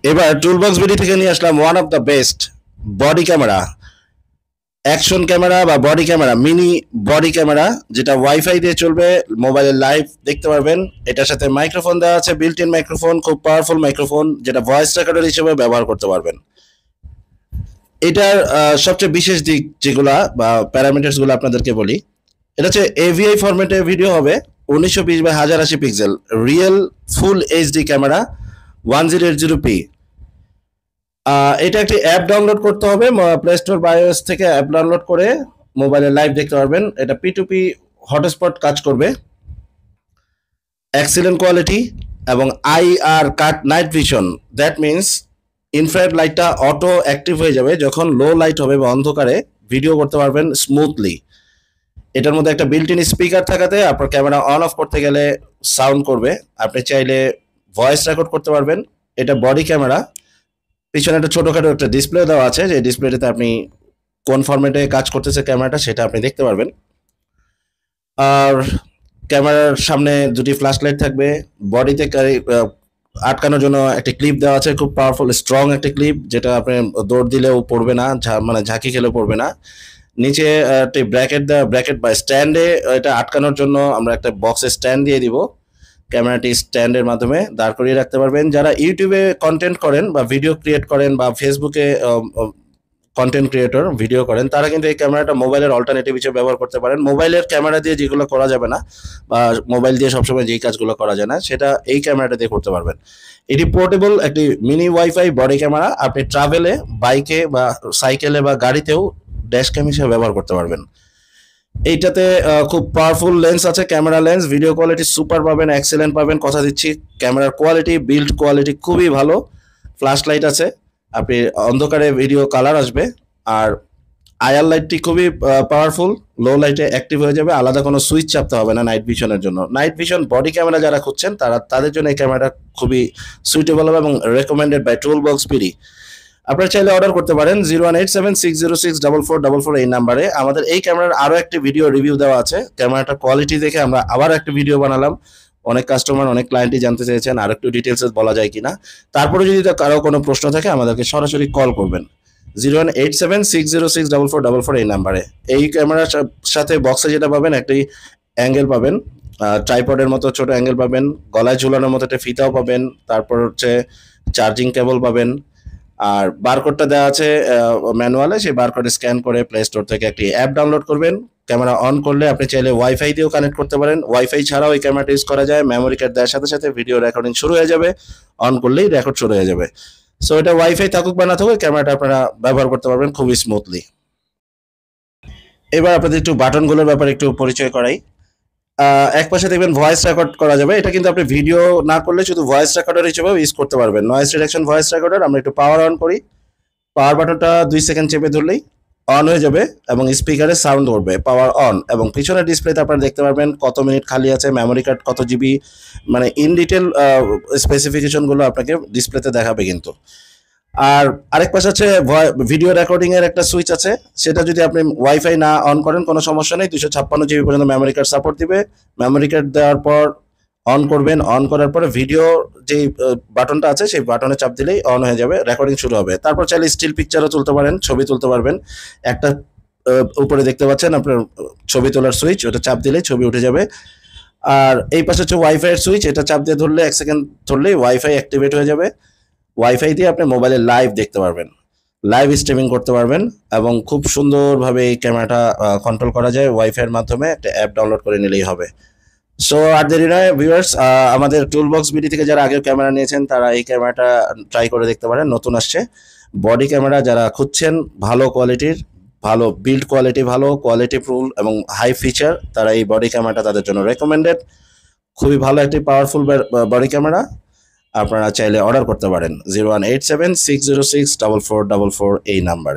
এবার toolbox BD থেকে নিয়ে আসলাম one of the best body camera, action camera বা body camera, mini body camera, যেটা ওয়াইফাই দিয়ে চলবে, মোবাইলে লাইভ দেখতে পারবেন। এটার সাথে মাইক্রোফোন দেওয়া আছে, বিল্ট ইন মাইক্রোফোন, খুব পাওয়ারফুল মাইক্রোফোন, যেটা ভয়েস রেকর্ডার হিসেবে ব্যবহার করতে পারবেন। এটার সবচেয়ে বিশেষ দিক যেগুলা বা প্যারামিটার্স গুলো আপনাদেরকে বলি, এটা হচ্ছে এভিআই ফরম্যাটে ভিডিও হবে, 1920x1080 pixel, real full HD camera, 1080p। এটা একটি অ্যাপ ডাউনলোড করতে হবে, প্লে স্টোর বা iOS থেকে অ্যাপ ডাউনলোড করে মোবাইলে লাইভ দেখতে পারবেন। এটা P2P হটস্পট কাজ করবে, এক্সিলেন্ট কোয়ালিটি এবং IR cut night vision. That means infrared লাইটটা অটো অ্যাক্টিভ হয়ে যাবে যখন লো লাইট হবে বা অন্ধকারে ভিডিও করতে পারবেন স্মুথলি। এটার মধ্যে একটা বিল্ট ইন স্পিকার থাকাতে আপনার ক্যামেরা অন অফ করতে গেলে সাউন্ড করবে। আপনি চাইলে ভয়েস রেকর্ড করতে পারবেন। এটা বডি ক্যামেরা, পিছনে একটা ছোটখাটো একটা ডিসপ্লে দেওয়া আছে, যে ডিসপ্লেটাতে আপনি কোন ফরম্যাটে কাজ করতেছে ক্যামেরাটা সেটা আপনি দেখতে পারবেন। আর ক্যামেরার সামনে দুটি ফ্ল্যাশ লাইট থাকবে, বডিতে আটকানোর জন্য একটা ক্লিপ দেওয়া আছে, খুব পাওয়ারফুল স্ট্রং একটা ক্লিপ, যেটা আপনি দৌড় দিলেও পড়বে না, মানে ঝাঁকি খেলেও পড়বে না। নিচে একটি ব্র্যাকেট বা স্ট্যান্ডে এটা আটকানোর জন্য আমরা একটা বক্সে স্ট্যান্ড দিয়ে দিব। ক্যামেরাটি স্ট্যান্ডের মাধ্যমে দাঁড় করিয়ে রাখতে পারবেন। যারা ইউটিউবে কন্টেন্ট করেন বা ভিডিও ক্রিয়েট করেন বা ফেসবুকে কন্টেন্ট ক্রিয়েটর ভিডিও করেন, তারা কিন্তু এই ক্যামেরাটা মোবাইলের অল্টারনেটিভ হিসেবে ব্যবহার করতে পারেন। মোবাইলের ক্যামেরা দিয়ে যেগুলো করা যাবে না বা মোবাইল দিয়ে সবসময় যেই কাজগুলো করা যায় না, সেটা এই ক্যামেরাটা দিয়ে করতে পারবেন। এটি পোর্টেবল একটি মিনি ওয়াইফাই বডি ক্যামেরা, আপনি ট্রাভেলে, বাইকে বা সাইকেলে বা গাড়িতেও ড্যাশ ক্যাম হিসেবে ব্যবহার করতে পারবেন। এইটাতে খুব পাওয়ারফুল লেন্স আছে, camera lens, video quality super পাবেন, এক্সেলেন্ট পাবেন, কথা দিচ্ছি। ক্যামেরার কোয়ালিটি, বিল্ড কোয়ালিটি খুবই ভালো। ফ্ল্যাশ লাইট আছে, আপনি অন্ধকারে ভিডিও কালার আসবে। আর আইআর লাইটটি খুবই পাওয়ারফুল, লো লাইটে অ্যাক্টিভ হয়ে যাবে, আলাদা কোনো সুইচ চাপতে হবে না নাইট ভিশনের জন্য। নাইট ভিশন বডি ক্যামেরা যারা খুঁজছেন তাদের জন্য এই ক্যামেরাটা খুবই সুইটেবল হবে এবং রেকমেন্ডেড বাই টুলবক্স বিডি। আপনারা চাইলে অর্ডার করতে পারেন 01876064444 এই নাম্বারে। আমাদের এই ক্যামেরার আরো একটি ভিডিও রিভিউ দেওয়া আছে, ক্যামেরাটার কোয়ালিটি দেখে আমরা আবার একটা ভিডিও বানালাম। অনেক কাস্টমার, অনেক ক্লায়েন্টই জানতে চেয়েছেন আর একটু ডিটেলসে বলা যায় কিনা। তারপরে যদি কারো কোনো প্রশ্ন থাকে আমাদেরকে সরাসরি কল করবেন 01876064444 এই নাম্বারে। এই ক্যামেরার সাথে বক্সে যেটা পাবেন, একটি অ্যাঙ্গেল পাবেন, ট্রাইপডের মতো ছোট অ্যাঙ্গেল পাবেন, গলায় ঝুলানোর মতো একটা ফিতাও পাবেন, তারপর হচ্ছে চার্জিং কেবল পাবেন। আর বারকোডটা দেওয়া আছে ম্যানুয়ালে, সেই বারকোড স্ক্যান করে প্লে স্টোর থেকে একটি অ্যাপ ডাউনলোড করবেন। ক্যামেরা অন করলে আপনি চাইলে ওয়াইফাই দিয়েও কানেক্ট করতে পারেন। ওয়াইফাই ছাড়াও এই ক্যামেরাটা ইউজ করা যায়। মেমোরি কার্ড দেওয়ার সাথে সাথে ভিডিও রেকর্ডিং শুরু হয়ে যাবে, অন করলেই রেকর্ড শুরু হয়ে যাবে। সো এটা ওয়াইফাই থাকুক বা না থাকুক, ক্যামেরাটা আপনারা ব্যবহার করতে পারবেন খুবই স্মুথলি। এবার আপনাদের একটু বাটনগুলোর ব্যাপারে একটু পরিচয় করাই। এক পাশে দেখবেন ভয়েস রেকর্ড করা যাবে, এটা কিন্তু আপনি ভিডিও না করলে শুধু ভয়েস রেকর্ডার হিসেবেও ইউজ করতে পারবেন। Noise reduction voice recorder. আমরা একটু পাওয়ার অন করি, পাওয়ার বাটনটা 2 সেকেন্ড চেপে ধরলেই অন হয়ে যাবে এবং স্পিকারে সাউন্ড করবে পাওয়ার অন। এবং পিছনের ডিসপ্লেতে আপনারা দেখতে পারবেন কত মিনিট খালি আছে, মেমোরি কার্ড কত জিবি, মানে ইন ডিটেল স্পেসিফিকেশনগুলো আপনাকে ডিসপ্লেতে দেখাবে কিন্তু। আর আরেক পাশে আছে ভিডিও রেকর্ডিং এর একটা সুইচ আছে, সেটা যদি আপনি ওয়াইফাই না অন করেন কোনো সমস্যা নেই, 256 জিবি পর্যন্ত মেমোরি কার্ড সাপোর্ট দিবে। মেমোরি কার্ড দেওয়ার পর অন করবেন, অন করার পরে ভিডিও যে বাটনটা আছে সেই বাটনে চাপ দিলেই অন হয়ে যাবে, রেকর্ডিং শুরু হবে। তারপর চাইলে স্টিল পিকচারও তুলতে পারেন, ছবি তুলতে পারবেন। একটা উপরে দেখতে পাচ্ছেন আপনার ছবি তোলার সুইচ, ওটা চাপ দিলেই ছবি উঠে যাবে। আর এই পাশে হচ্ছে ওয়াইফাই এর সুইচ, এটা চাপ দিয়ে ধরলে 1 সেকেন্ড ধরলেই ওয়াইফাই অ্যাক্টিভেট হয়ে যাবে। ওয়াইফাই দিয়ে আপনি মোবাইলে লাইভ দেখতে পারবেন, লাইভ স্ট্রিমিং করতে পারবেন এবং খুব সুন্দরভাবে এই ক্যামেরাটা কন্ট্রোল করা যায় ওয়াইফাই এর মাধ্যমে। একটা অ্যাপ ডাউনলোড করে নিলেই হবে। সো আর দেরি নয় ভিউয়ার্স, আমাদের টুলবক্স বিডি থেকে যারা আগে ক্যামেরা নিয়েছেন তারা এই ক্যামেরাটা ট্রাই করে দেখতে পারেন, নতুন আসছে বডি ক্যামেরা। যারা খুঁজছেন ভালো কোয়ালিটির, ভালো বিল্ড কোয়ালিটি, ভালো কোয়ালিটি ফুল এবং হাই ফিচার, তারা এই বডি ক্যামেরাটা তাদের জন্য রেকমেন্ডেড। খুবই ভালো একটি পাওয়ারফুল বডি ক্যামেরা। আপনারা চাইলে অর্ডার করতে পারেন 01876064444 এই নাম্বারে।